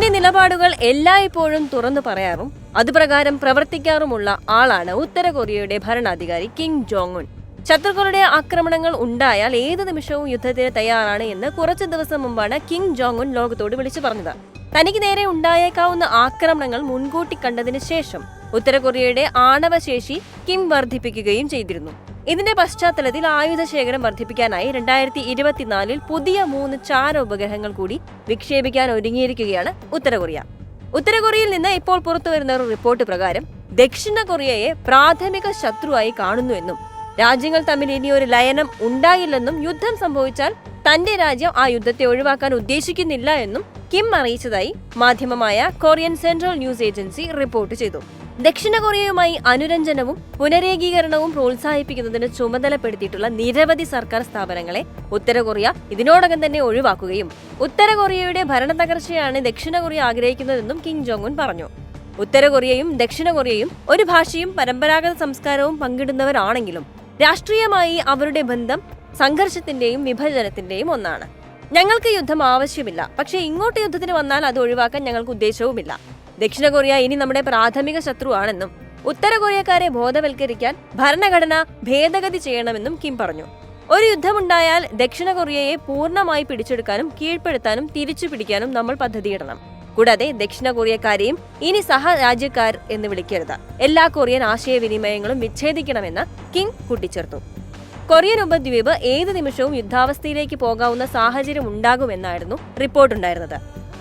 തന്റെ നിലപാടുകൾ എല്ലായ്പ്പോഴും തുറന്നു പറയാറും അതുപ്രകാരം പ്രവർത്തിക്കാറുമുള്ള ആളാണ് ഉത്തര കൊറിയയുടെ ഭരണാധികാരി കിം ജോങ് ഉൻ. ശത്രുക്കളുടെ ആക്രമണങ്ങൾ ഉണ്ടായാൽ ഏത് നിമിഷവും യുദ്ധത്തിന് തയ്യാറാണ് എന്ന് കുറച്ചു ദിവസം മുമ്പാണ് കിം ജോങ് ഉൻ ലോകത്തോട് വിളിച്ചു പറഞ്ഞത്. തനിക്ക് നേരെ ഉണ്ടായേക്കാവുന്ന ആക്രമണങ്ങൾ മുൻകൂട്ടി കണ്ടതിന് ശേഷം ഉത്തര കൊറിയയുടെ ആണവശേഷി കിം വർദ്ധിപ്പിക്കുകയും ചെയ്തിരുന്നു. ഇതിന്റെ പശ്ചാത്തലത്തിൽ ആയുധ ശേഖരം വർദ്ധിപ്പിക്കാനായി 2024 പുതിയ 3 ചാര ഉപഗ്രഹങ്ങൾ കൂടി വിക്ഷേപിക്കാൻ ഒരുങ്ങിയിരിക്കുകയാണ് ഉത്തര കൊറിയ. ഉത്തര കൊറിയയിൽ നിന്ന് ഇപ്പോൾ പുറത്തുവരുന്ന ഒരു റിപ്പോർട്ട് പ്രകാരം ദക്ഷിണ കൊറിയയെ പ്രാഥമിക ശത്രുവായി കാണുന്നുവെന്നും രാജ്യങ്ങൾ തമ്മിൽ ഇനി ഒരു ലയനം ഉണ്ടായില്ലെന്നും യുദ്ധം സംഭവിച്ചാൽ തന്റെ രാജ്യം ആ യുദ്ധത്തെ ഒഴിവാക്കാൻ ഉദ്ദേശിക്കുന്നില്ല എന്നും കിം അറിയിച്ചതായി മാധ്യമമായ Korean central news agency report ചെയ്തു. ദക്ഷിണ കൊറിയയുമായി അനുരഞ്ജനവും പുനരേകീകരണവും പ്രോത്സാഹിപ്പിക്കുന്നതിന് ചുമതലപ്പെടുത്തിയിട്ടുള്ള നിരവധി സർക്കാർ സ്ഥാപനങ്ങളെ ഉത്തര കൊറിയ ഇതിനോടകം തന്നെ ഒഴിവാക്കുകയും ഉത്തര കൊറിയയുടെ ഭരണത്തകർച്ചയാണ് ദക്ഷിണ കൊറിയ ആഗ്രഹിക്കുന്നതെന്നും കിം ജോങ് ഉൻ പറഞ്ഞു. ഉത്തര കൊറിയയും ദക്ഷിണ കൊറിയയും ഒരു ഭാഷയും പരമ്പരാഗത സംസ്കാരവും പങ്കിടുന്നവരാണെങ്കിലും രാഷ്ട്രീയമായി അവരുടെ ബന്ധം സംഘർഷത്തിന്റെയും വിഭജനത്തിന്റെയും ഒന്നാണ്. ഞങ്ങൾക്ക് യുദ്ധം ആവശ്യമില്ല, പക്ഷേ ഇങ്ങോട്ട് യുദ്ധത്തിന് വന്നാൽ അത് ഒഴിവാക്കാൻ ഞങ്ങൾക്ക് ഉദ്ദേശവുമില്ല. ദക്ഷിണ കൊറിയ ഇനി നമ്മുടെ പ്രാഥമിക ശത്രുവാണെന്നും ഉത്തര കൊറിയക്കാരെ ബോധവൽക്കരിക്കാൻ ഭരണഘടന ഭേദഗതി ചെയ്യണമെന്നും കിം പറഞ്ഞു. ഒരു യുദ്ധമുണ്ടായാൽ ദക്ഷിണ കൊറിയയെ പൂർണ്ണമായി പിടിച്ചെടുക്കാനും കീഴ്പ്പെടുത്താനും തിരിച്ചു പിടിക്കാനും നമ്മൾ പദ്ധതിയിടണം. കൂടാതെ ദക്ഷിണ കൊറിയക്കാരെയും ഇനി സഹരാജ്യക്കാർ എന്ന് വിളിക്കരുത്. എല്ലാ കൊറിയൻ ആശയവിനിമയങ്ങളും വിച്ഛേദിക്കണമെന്ന് കിം കൂട്ടിച്ചേർത്തു. കൊറിയൻ ഉപദ്വീപ് ഏത് നിമിഷവും യുദ്ധാവസ്ഥയിലേക്ക് പോകാവുന്ന സാഹചര്യം ഉണ്ടാകുമെന്നായിരുന്നു റിപ്പോർട്ടുണ്ടായിരുന്നത്.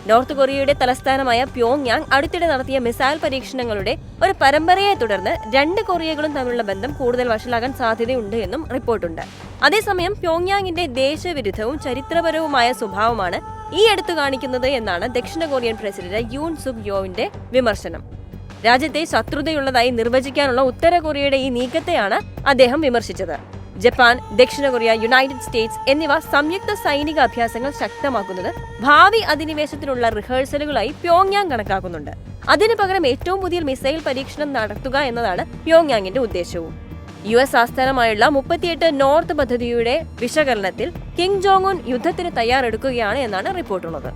നോർത്ത് കൊറിയയുടെ തലസ്ഥാനമായ പ്യോങ്യാങ് അടുത്തിടെ നടത്തിയ മിസൈൽ പരീക്ഷണങ്ങളുടെ ഒരു പരമ്പരയെ തുടർന്ന് 2 കൊറിയകളും തമ്മിലുള്ള ബന്ധം കൂടുതൽ വഷളാകാൻ സാധ്യതയുണ്ട് എന്നും റിപ്പോർട്ടുണ്ട്. അതേസമയം പ്യോങ്യാങ്ങിന്റെ ദേശവിരുദ്ധവും ചരിത്രപരവുമായ സ്വഭാവമാണ് ഈ അടുത്ത് കാണിക്കുന്നത് എന്നാണ് ദക്ഷിണ കൊറിയൻ പ്രസിഡന്റ് യൂൻ സുക് യോവിന്റെ വിമർശനം. രാജ്യത്തെ ശത്രുതയുള്ളതായി നിർവചിക്കാനുള്ള ഉത്തര കൊറിയയുടെ ഈ നീക്കത്തെയാണ് അദ്ദേഹം വിമർശിച്ചത്. ജപ്പാൻ, ദക്ഷിണ കൊറിയ, യുണൈറ്റഡ് സ്റ്റേറ്റ്സ് എന്നിവ സംയുക്ത സൈനിക അഭ്യാസങ്ങൾ ശക്തമാക്കുന്നത് ഭാവി അധിനിവേശത്തിനുള്ള റിഹേഴ്സലുകളായി പ്യോങ്യാങ് കണക്കാക്കുന്നുണ്ട്. അതിനു പകരം ഏറ്റവും പുതിയ മിസൈൽ പരീക്ഷണം നടത്തുക എന്നതാണ് പ്യോങ്യാങ്ങിന്റെ ഉദ്ദേശവും. US ആസ്ഥാനമായുള്ള 38 നോർത്ത് പദ്ധതിയുടെ വിശകലനത്തിൽ കിം ജോങ് ഉൻ യുദ്ധത്തിന് തയ്യാറെടുക്കുകയാണ് എന്നാണ് റിപ്പോർട്ടുള്ളത്.